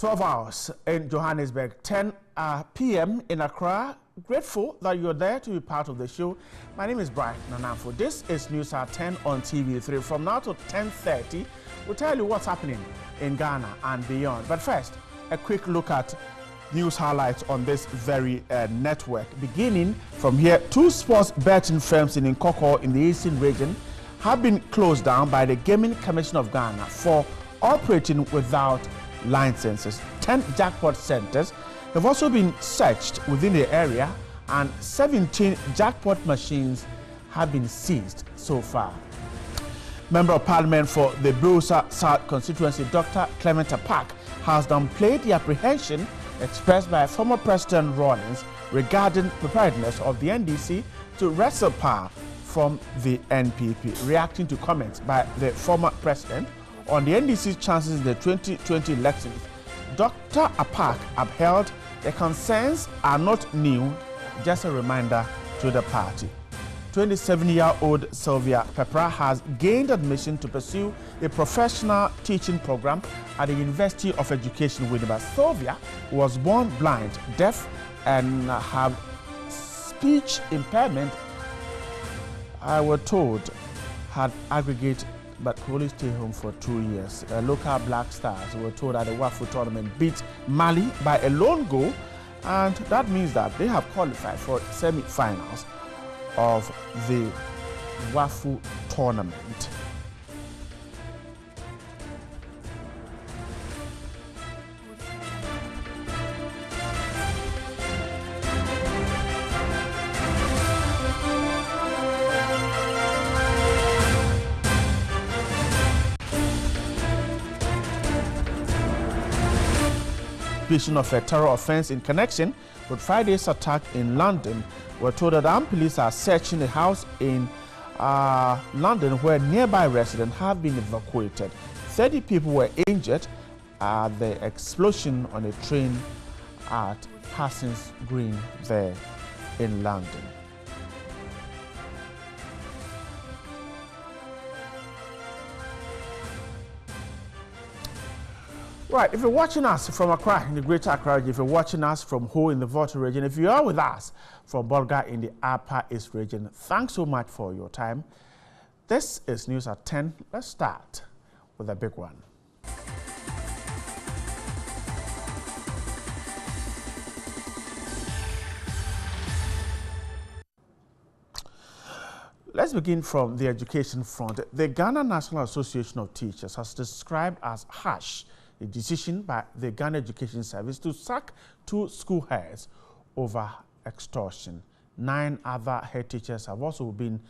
12 hours in Johannesburg, 10 p.m. in Accra. Grateful that you're there to be part of the show. My name is Brian Nanafo. This is News at 10 on TV3. From now to 10:30, we'll tell you what's happening in Ghana and beyond. But first, a quick look at news highlights on this very network. Beginning from here, 2 sports betting firms in Nkoko in the Eastern region have been closed down by the Gaming Commission of Ghana for operating without licenses. 10 jackpot centers have also been searched within the area, and 17 jackpot machines have been seized so far. Member of Parliament for the Brosa South constituency, Dr. Clement Park, has downplayed the apprehension expressed by former President Rawlings regarding preparedness of the NDC to wrestle power from the NPP. Reacting to comments by the former president on the NDC's chances in the 2020 elections, Dr. Apak upheld the concerns are not new, just a reminder to the party. 27-year-old Sylvia Pepra has gained admission to pursue a professional teaching program at the University of Education, Winneba. Sylvia was born blind, deaf, and have speech impairment, I was told, had aggregate but could only stay home for 2 years. Local Black Stars were told that the WAFU tournament beat Mali by a lone goal, and that means that they have qualified for semi-finals of the WAFU tournament. Of a terror offense in connection with Friday's attack in London. We're told that armed police are searching a house in London where nearby residents have been evacuated. 30 people were injured at the explosion on a train at Parsons Green there in London. Right, if you're watching us from Accra in the Greater Accra region, if you're watching us from Ho in the Volta region, if you are with us from Bolga in the Upper East region, thanks so much for your time. This is News at 10. Let's start with a big one. Let's begin from the education front. The Ghana National Association of Teachers has described as harsh a decision by the Ghana Education Service to sack 2 school heads over extortion. 9 other head teachers have also been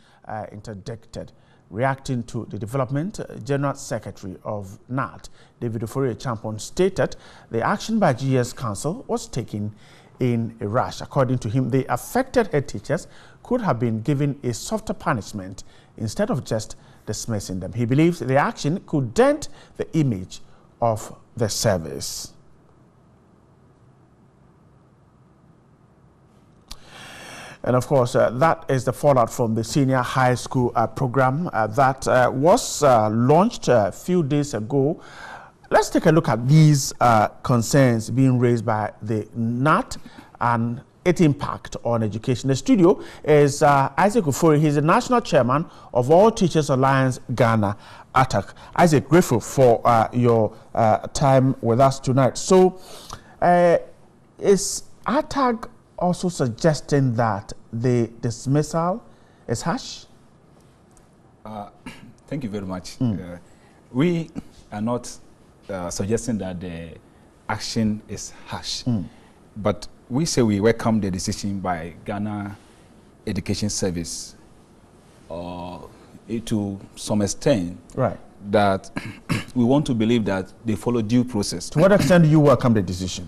interdicted. Reacting to the development, General Secretary of NAT, David Ofori-Champon, stated the action by GS Council was taken in a rush. According to him, the affected head teachers could have been given a softer punishment instead of just dismissing them. He believes the action could dent the image of the service. And of course, that is the fallout from the senior high school program that was launched a few days ago. Let's take a look at these concerns being raised by the NAT and its impact on education. The studio is Isaac Ofori. He's the national chairman of All Teachers Alliance Ghana, ATAG. Isaac, grateful for your time with us tonight. So, is ATAG also suggesting that the dismissal is harsh? Thank you very much. We are not suggesting that the action is harsh, but we say we welcome the decision by Ghana Education Service to some extent, right, that we want to believe that they follow due process. To what extent do you welcome the decision?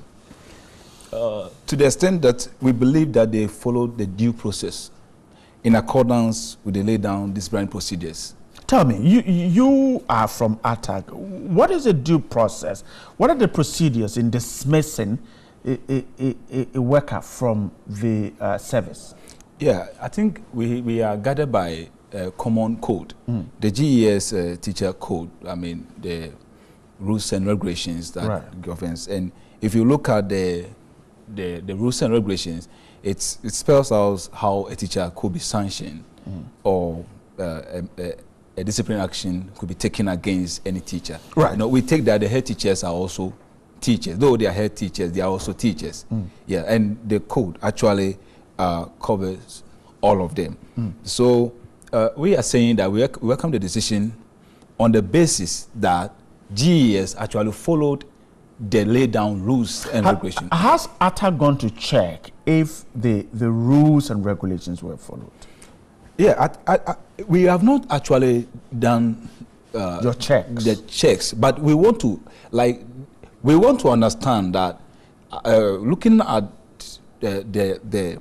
To the extent that we believe that they follow the due process in accordance with the laid down disciplinary procedures. Tell me, you are from ATAG. What is the due process? What are the procedures in dismissing a worker from the service? Yeah, I think we are guided by a common code, the GES teacher code. I mean, the rules and regulations that governs. And if you look at the rules and regulations, it spells out how a teacher could be sanctioned or a disciplinary action could be taken against any teacher. Right. You know, we take that the head teachers are also teachers. Though they are head teachers, they are also teachers. Yeah, and the code actually covers all of them. So we are saying that we welcome the decision on the basis that GES actually followed the laid down rules and regulations. Has ATA gone to check if the rules and regulations were followed? Yeah, we have not actually done your checks. The checks, but we want to understand that looking at the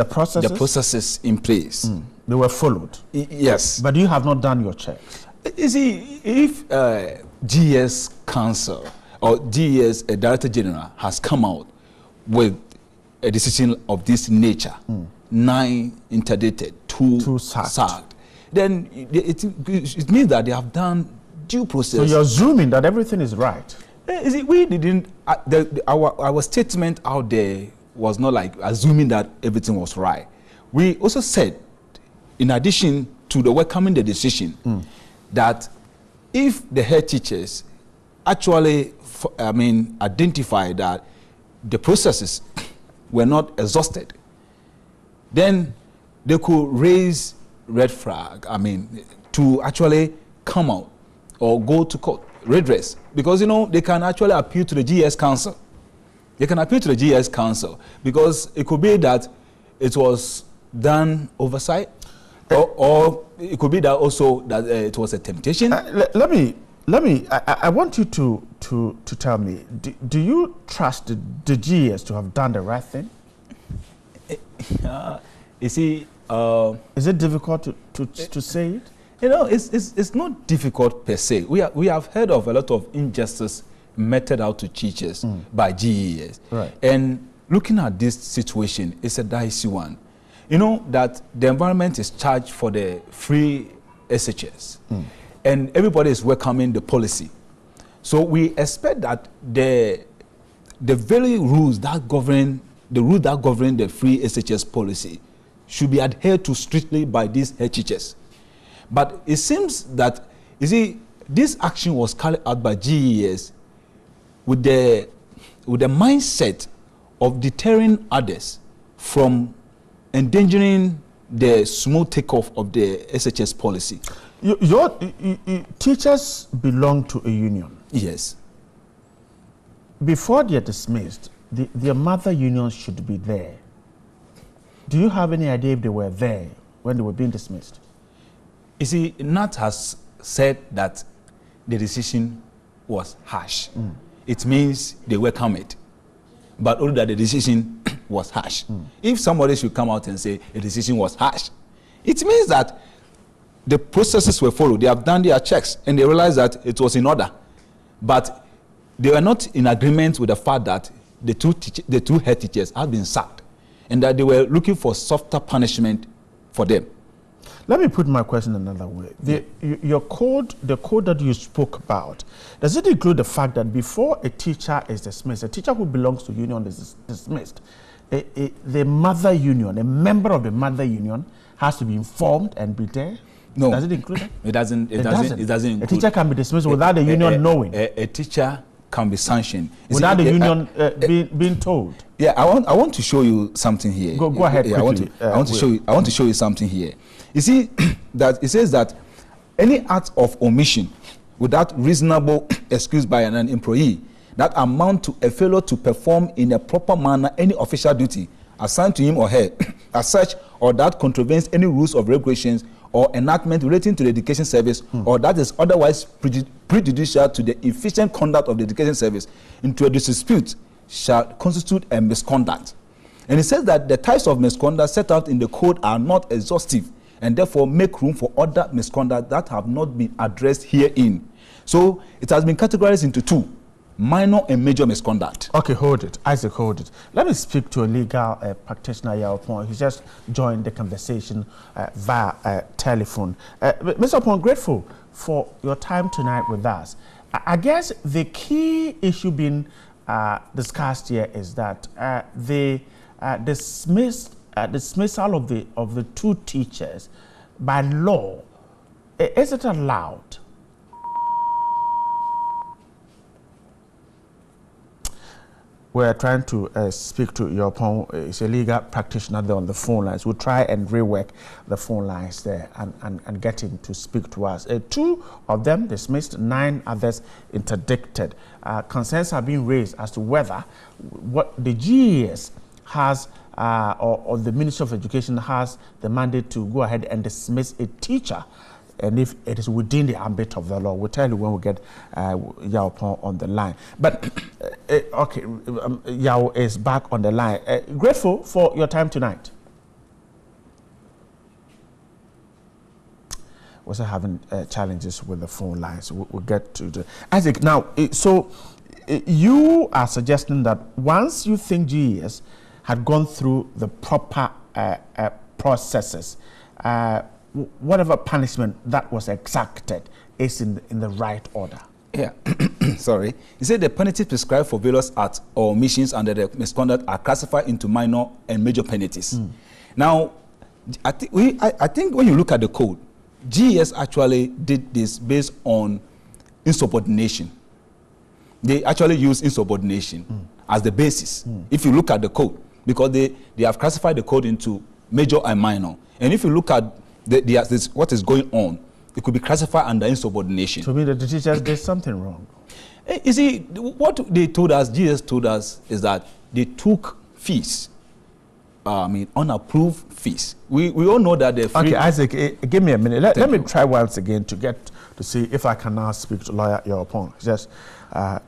processes in place, they were followed. Yes, but you have not done your checks. You see, if GS Council or GS Director General has come out with a decision of this nature, 9 interdicted, 2 sacked, then it means that they have done due process. So you're assuming that everything is right. You see, we didn't. Our statement out there was not like assuming that everything was right. We also said, in addition to the welcoming the decision, that if the head teachers actually, identify that the processes were not exhausted, then they could raise red flag, to actually come out or go to court, redress. Because, you know, they can actually appeal to the GS Council. They can appeal to the GS Council because it could be that it was done oversight, or it could be that also that it was a temptation. I want you to tell me, do you trust the GS to have done the right thing? You see, is it difficult to say it? You know, it's not difficult per se. We have heard of a lot of injustice meted out to teachers by GES. Right. And looking at this situation, it's a dicey one. You know that the environment is charged for the free SHS, and everybody is welcoming the policy. So we expect that the very rules that govern the free SHS policy should be adhered to strictly by these head teachers. But it seems that, you see, this action was carried out by GES with the mindset of deterring others from endangering the smooth takeoff of the SHS policy. Your teachers belong to a union. Yes. Before they are dismissed, their mother unions should be there. Do you have any idea if they were there when they were being dismissed? You see, NAT has said that the decision was harsh. It means they welcome it, but only that the decision was harsh. If somebody should come out and say the decision was harsh, it means that the processes were followed. They have done their checks and they realized that it was in order, but they were not in agreement with the fact that the two head teachers had been sacked and that they were looking for softer punishment for them. Let me put my question another way. The code that you spoke about, does it include the fact that before a teacher is dismissed, a teacher who belongs to union is dismissed, the mother union, a member of the mother union has to be informed and be there? No. Does it include that? It doesn't include. A teacher can be dismissed without the union knowing. A teacher can be sanctioned without the union being told. Yeah, I want to show you something here. Go ahead. Yeah, quickly. I want to show you something here. You see that it says that any act of omission without reasonable excuse by an employee that amount to a failure to perform in a proper manner any official duty assigned to him or her as such, or that contravenes any rules or regulations or enactment relating to the education service, or that is otherwise prejudicial to the efficient conduct of the education service into a dispute, shall constitute a misconduct. And it says that the types of misconduct set out in the code are not exhaustive and therefore make room for other misconduct that have not been addressed herein. So it has been categorized into 2, minor and major misconduct. Okay, hold it. Isaac, hold it. Let me speak to a legal practitioner here upon. He just joined the conversation via telephone. Mr. Upon, grateful for your time tonight with us. I guess the key issue being discussed here is that the dismissal of the two teachers by law, is it allowed? We're trying to speak to your opponent. It's a legal practitioner there on the phone lines. We'll try and rework the phone lines there and get him to speak to us. 2 of them dismissed, 9 others interdicted. Concerns are being raised as to whether what the GES has or the Ministry of Education has the mandate to go ahead and dismiss a teacher, and if it is within the ambit of the law. We'll tell you when we get Yao Pong on the line. But, okay, Yao is back on the line. Grateful for your time tonight. We're also having challenges with the phone lines. We'll get to the... Isaac, now, so you are suggesting that once you think GES had gone through the proper processes, whatever punishment that was exacted is in the right order. Yeah, sorry. He said the penalties prescribed for various acts or omissions under the misconduct are classified into minor and major penalties. Now, I think when you look at the code, GES actually did this based on insubordination. They actually use insubordination as the basis. If you look at the code, because they have classified the code into major and minor. And if you look at what is going on, it could be classified under insubordination. To me, the teachers did something wrong. You see, what they told us, GS told us, is that they took fees. Unapproved fees. We all know that they're free. Okay, Isaac, give me a minute. Let me try once again to see if I can now speak to lawyer your opponent. Just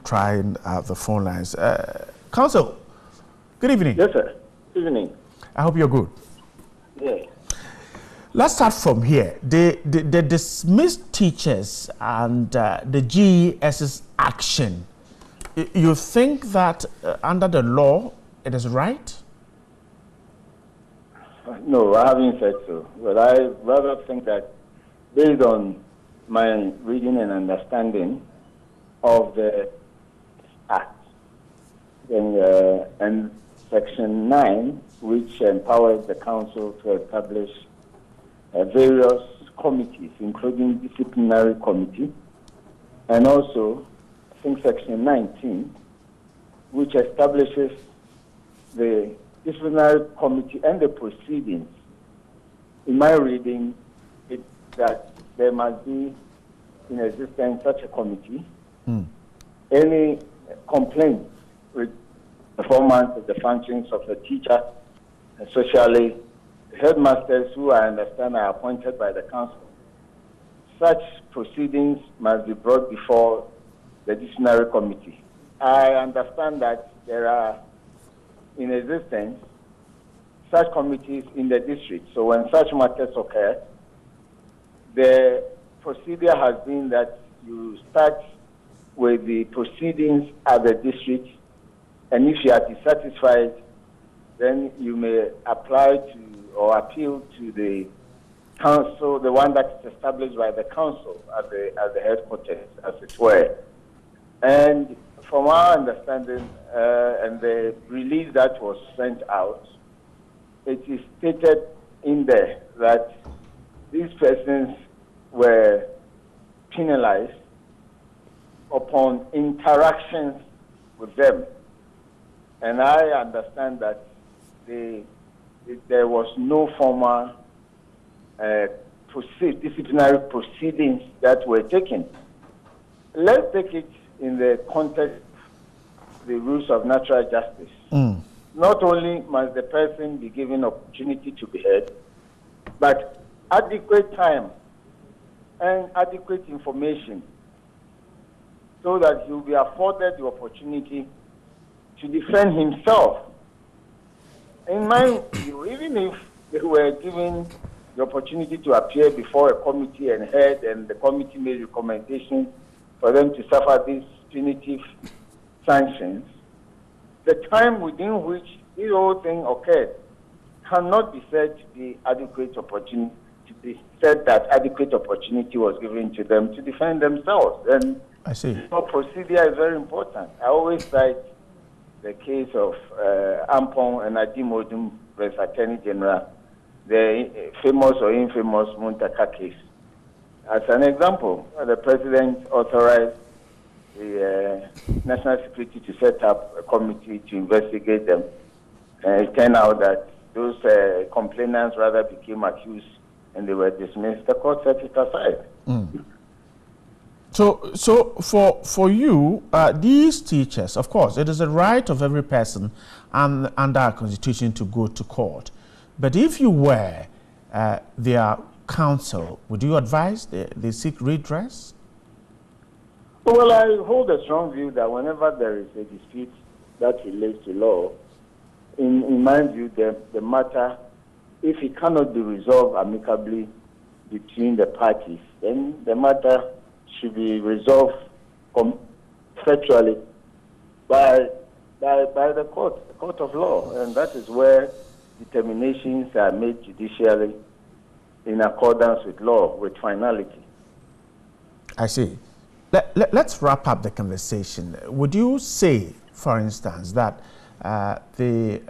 trying the phone lines. Counsel, good evening. Yes, sir. Good evening. I hope you're good. Yeah. Let's start from here. The dismissed teachers and the GES's action, you think that under the law it is right? No, I haven't said so. But I rather think that based on my reading and understanding of the Act and Section 9, which empowers the Council to establish various committees, including disciplinary committee, and also, I think, Section 19, which establishes the disciplinary committee and the proceedings. In my reading, it's that there must be in existence such a committee. Any complaint with performance of the functions of a teacher, especially headmasters who I understand are appointed by the council, such proceedings must be brought before the disciplinary committee. I understand that there are in existence such committees in the district. So when such matters occur, the procedure has been that you start with the proceedings at the district, and if you are dissatisfied, then you may apply to or appeal to the council, the one that is established by the council at the headquarters, as it were. And from our understanding and the release that was sent out, it is stated in there that these persons were penalized upon interactions with them. And I understand that there was no formal disciplinary proceedings that were taken. Let's take it in the context of the rules of natural justice. Not only must the person be given opportunity to be heard, but adequate time and adequate information so that he will be afforded the opportunity to defend himself. In my view, even if they were given the opportunity to appear before a committee and heard, and the committee made recommendations for them to suffer these punitive sanctions, the time within which this whole thing occurred cannot be said to be adequate opportunity, to be said that adequate opportunity was given to them to defend themselves. And I see. So procedure is very important. I always cite the case of Ampon and Adimodum versus Attorney General, the famous or infamous Muntaka case. As an example, the president authorized the National Security to set up a committee to investigate them. It turned out that those complainants rather became accused and they were dismissed. The court set it aside. So for you, these teachers, of course, it is a right of every person and under our constitution to go to court. But if you were their counsel, would you advise they seek redress? Well, I hold a strong view that whenever there is a dispute that relates to law, in my view, the matter, if it cannot be resolved amicably between the parties, then the matter should be resolved factually by the court of law, and that is where determinations are made judicially in accordance with law, with finality. I see. Let's wrap up the conversation. Would you say, for instance, that the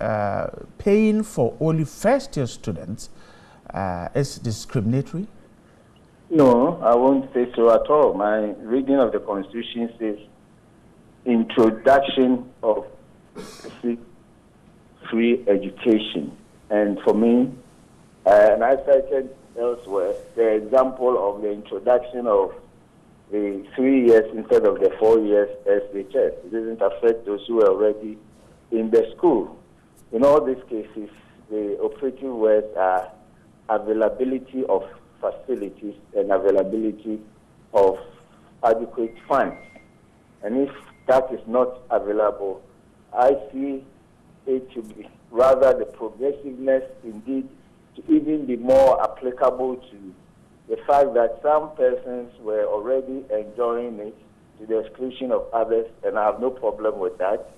paying for only first-year students is discriminatory? No, I won't say so at all. My reading of the Constitution says introduction of free education. And for me, and I cited elsewhere, the example of the introduction of the 3 years instead of the 4 years SHS. It doesn't affect those who are already in the school. In all these cases, the operative words are availability of facilities and availability of adequate funds. And if that is not available, I see it to be rather the progressiveness indeed to even be more applicable to the fact that some persons were already enjoying it to the exclusion of others, and I have no problem with that.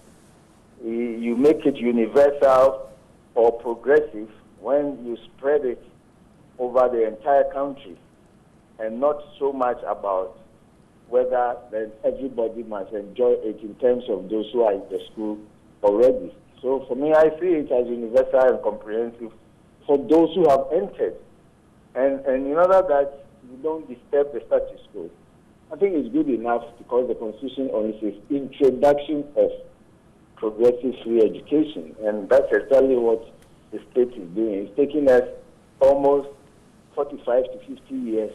You make it universal or progressive when you spread it over the entire country, and not so much about whether everybody must enjoy it in terms of those who are in the school already. So for me, I see it as universal and comprehensive for those who have entered. And in order that you don't disturb the status quo, I think it's good enough because the Constitution only says introduction of progressive free education. And that's exactly what the state is doing. It's taking us almost 45 to 50 years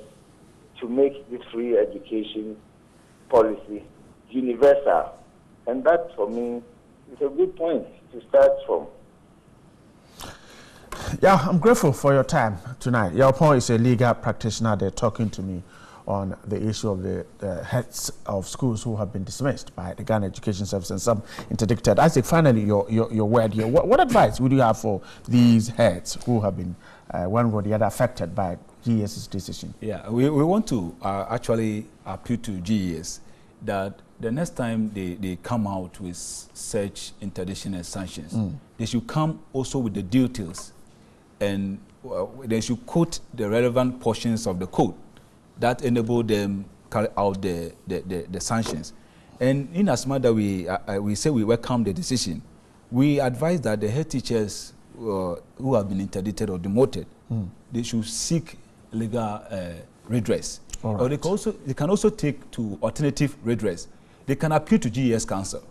to make this free education policy universal. And that, for me, is a good point to start from. Yeah, I'm grateful for your time tonight. Your point is a legal practitioner. They're talking to me on the issue of the heads of schools who have been dismissed by the Ghana Education Service and some interdicted. Isaac, finally, your word here. What advice would you have for these heads who have been, one or the other, affected by GES's decision? Yeah, we want to actually appeal to GES that the next time they come out with such interdiction and sanctions, they should come also with the details, and they should quote the relevant portions of the code that enable them carry out the sanctions. And in as much that we say we welcome the decision, we advise that the head teachers who have been interdicted or demoted, they should seek legal redress. Right. Or they can also take to alternative redress. They can appeal to GES Council,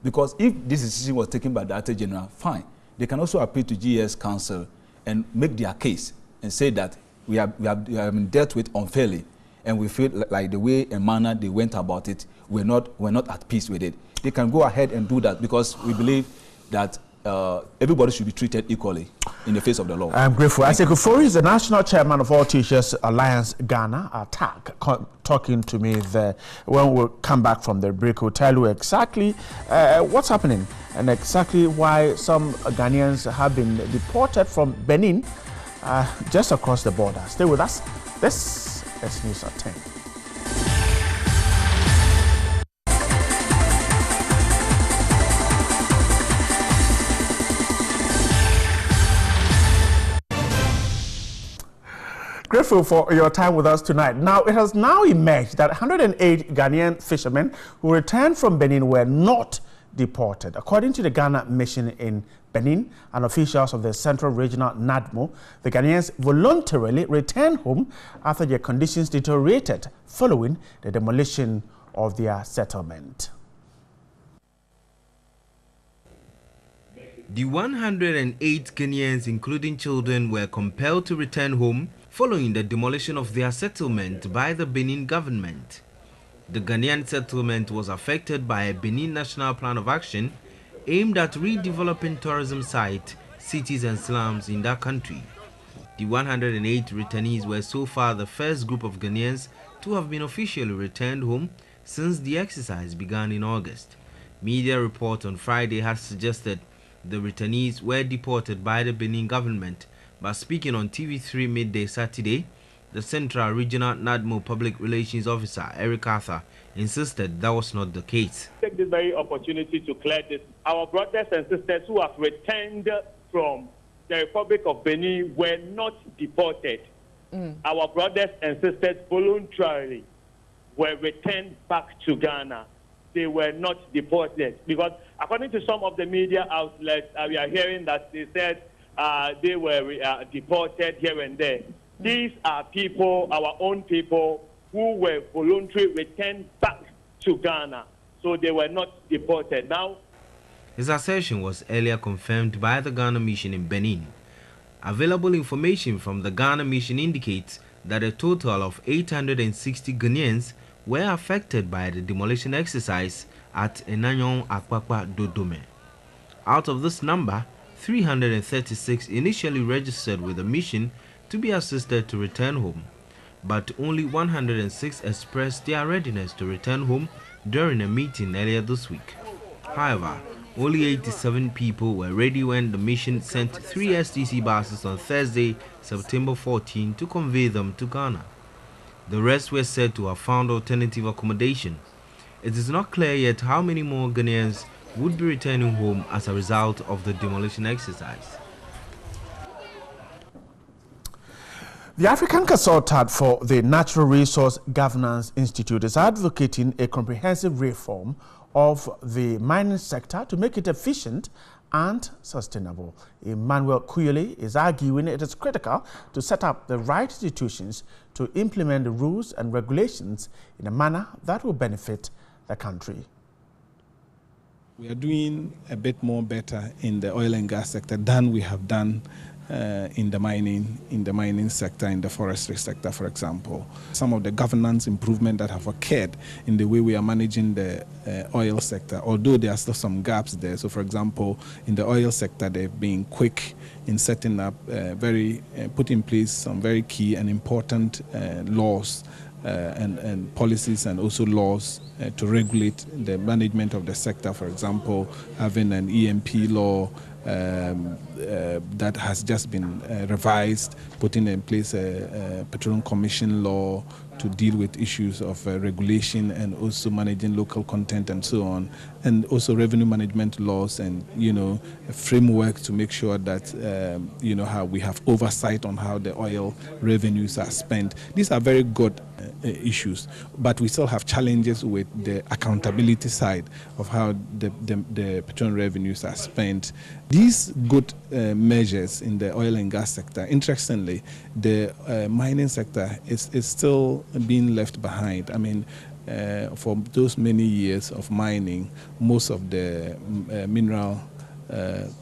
because if this decision was taken by the Attorney General, fine. They can also appeal to GES Council and make their case and say that we have been dealt with unfairly, and we feel like the way and manner they went about it, we're not at peace with it. They can go ahead and do that, because we believe that everybody should be treated equally in the face of the law. I'm grateful. Asiedu Dartey is the national chairman of All Teachers Alliance Ghana, talking to me there. When we come back from the break, we'll tell you exactly what's happening and exactly why some Ghanaians have been deported from Benin just across the border. Stay with us. This is News at 10. Grateful for your time with us tonight. Now, it has now emerged that 108 Ghanaian fishermen who returned from Benin were not deported. According to the Ghana mission in Benin and officials of the Central Regional NADMO, the Ghanaians voluntarily returned home after their conditions deteriorated following the demolition of their settlement. The 108 Ghanaians, including children, were compelled to return home following the demolition of their settlement by the Benin government. The Ghanaian settlement was affected by a Benin National Plan of Action aimed at redeveloping tourism sites, cities and slums in that country. The 108 returnees were so far the first group of Ghanaians to have been officially returned home since the exercise began in August. Media reports on Friday had suggested the returnees were deported by the Benin government, but speaking on TV3 midday Saturday, the Central Regional NADMO Public Relations Officer, Eric Arthur, insisted that was not the case. Take this very opportunity to clear this. Our brothers and sisters who have returned from the Republic of Benin were not deported. Our brothers and sisters voluntarily were returned back to Ghana. They were not deported because according to some of the media outlets, we are hearing that they said they were deported here and there. These are people, our own people, who were voluntarily returned back to Ghana. So they were not deported. Now, his assertion was earlier confirmed by the Ghana mission in Benin. Available information from the Ghana mission indicates that a total of 860 Ghanaians were affected by the demolition exercise at Enanyon Akpakpa Dodome. Out of this number, 336 initially registered with the mission to be assisted to return home, but only 106 expressed their readiness to return home during a meeting earlier this week. However, only 87 people were ready when the mission sent 3 STC buses on Thursday, September 14 to convey them to Ghana. The rest were said to have found alternative accommodation. It is not clear yet how many more Ghanaians would be returning home as a result of the demolition exercise. The African Consultant for the Natural Resource Governance Institute is advocating a comprehensive reform of the mining sector to make it efficient and sustainable. Emmanuel Kuyele is arguing it is critical to set up the right institutions to implement the rules and regulations in a manner that will benefit the country. We are doing a bit more better in the oil and gas sector than we have done in the mining sector, in the forestry sector, for example. Some of the governance improvement that have occurred in the way we are managing the oil sector, although there are still some gaps there. So, for example, in the oil sector, they've been quick in setting up, put in place some very key and important laws and policies and also laws to regulate the management of the sector. For example, having an EMP law that has just been revised, putting in place a Petroleum Commission law to deal with issues of regulation and also managing local content and so on, and also revenue management laws and, a framework to make sure that, how we have oversight on how the oil revenues are spent. These are very good issues, but we still have challenges with the accountability side of how the petroleum revenues are spent. These good measures in the oil and gas sector, interestingly, the mining sector is still being left behind. I mean, for those many years of mining, most of the mineral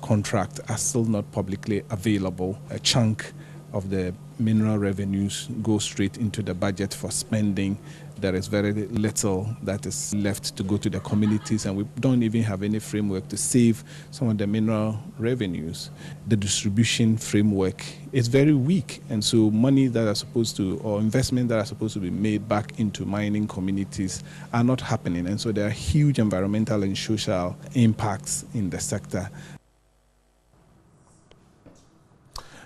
contracts are still not publicly available. A chunk of the mineral revenues go straight into the budget for spending. There is very little that is left to go to the communities, and we don't even have any framework to save some of the mineral revenues. The distribution framework is very weak, and so money that are supposed to, or investment that are supposed to be made back into mining communities are not happening, and so there are huge environmental and social impacts in the sector.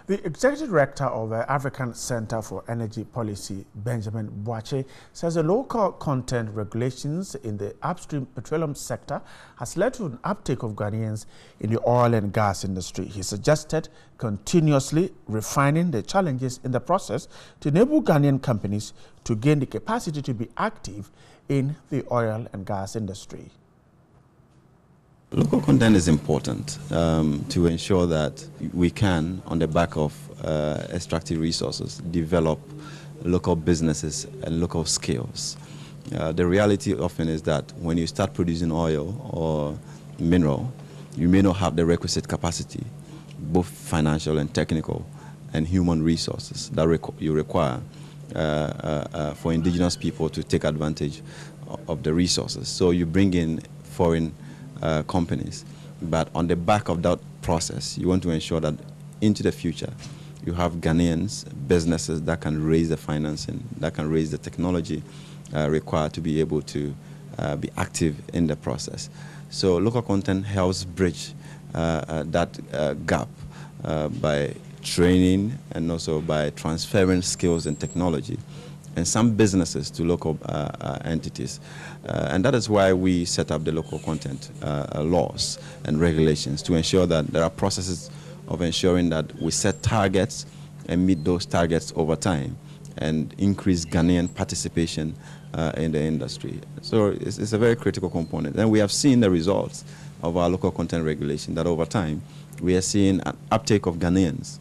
The Executive Director of the African Center for Energy Policy, Benjamin Boakye, says the local content regulations in the upstream petroleum sector has led to an uptake of Ghanaians in the oil and gas industry. He suggested continuously refining the challenges in the process to enable Ghanaian companies to gain the capacity to be active in the oil and gas industry. Local content is important to ensure that we can, on the back of extractive resources, develop local businesses and local skills. The reality often is that when you start producing oil or mineral, you may not have the requisite capacity, both financial and technical, and human resources that you require for indigenous people to take advantage of the resources. So you bring in foreign companies, but on the back of that process, you want to ensure that into the future, you have Ghanaians, businesses that can raise the financing, that can raise the technology required to be able to be active in the process. So local content helps bridge that gap by training and also by transferring skills and technology and some businesses to local entities. And that is why we set up the local content laws and regulations to ensure that there are processes of ensuring that we set targets and meet those targets over time and increase Ghanaian participation in the industry. So it's a very critical component. And we have seen the results of our local content regulation, that over time we are seeing an uptake of Ghanaians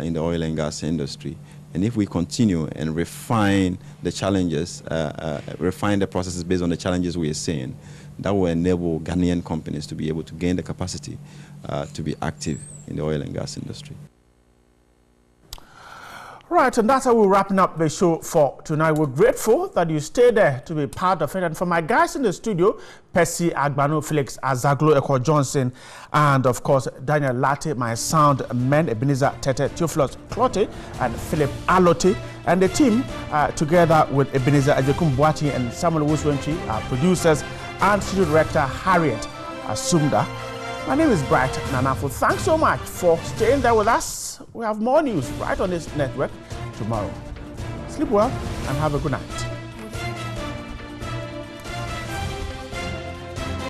in the oil and gas industry. And if we continue and refine the challenges, refine the processes based on the challenges we are seeing, that will enable Ghanaian companies to be able to gain the capacity to be active in the oil and gas industry. Right, and that's how we're wrapping up the show for tonight. We're grateful that you stayed there to be part of it. And for my guys in the studio, Percy Agbano, Felix Azaglo, Eko Johnson, and of course, Daniel Latte, my sound men, Ebenezer Tete, Theophilus Clotte, and Philip Alote, and the team, together with Ebenezer Ajekum Boakye and Samuel Wuswentri, our producers, and studio director Harriet Asumda. My name is Bright Nanafo. Thanks so much for staying there with us. We have more news right on this network tomorrow. Sleep well and have a good night.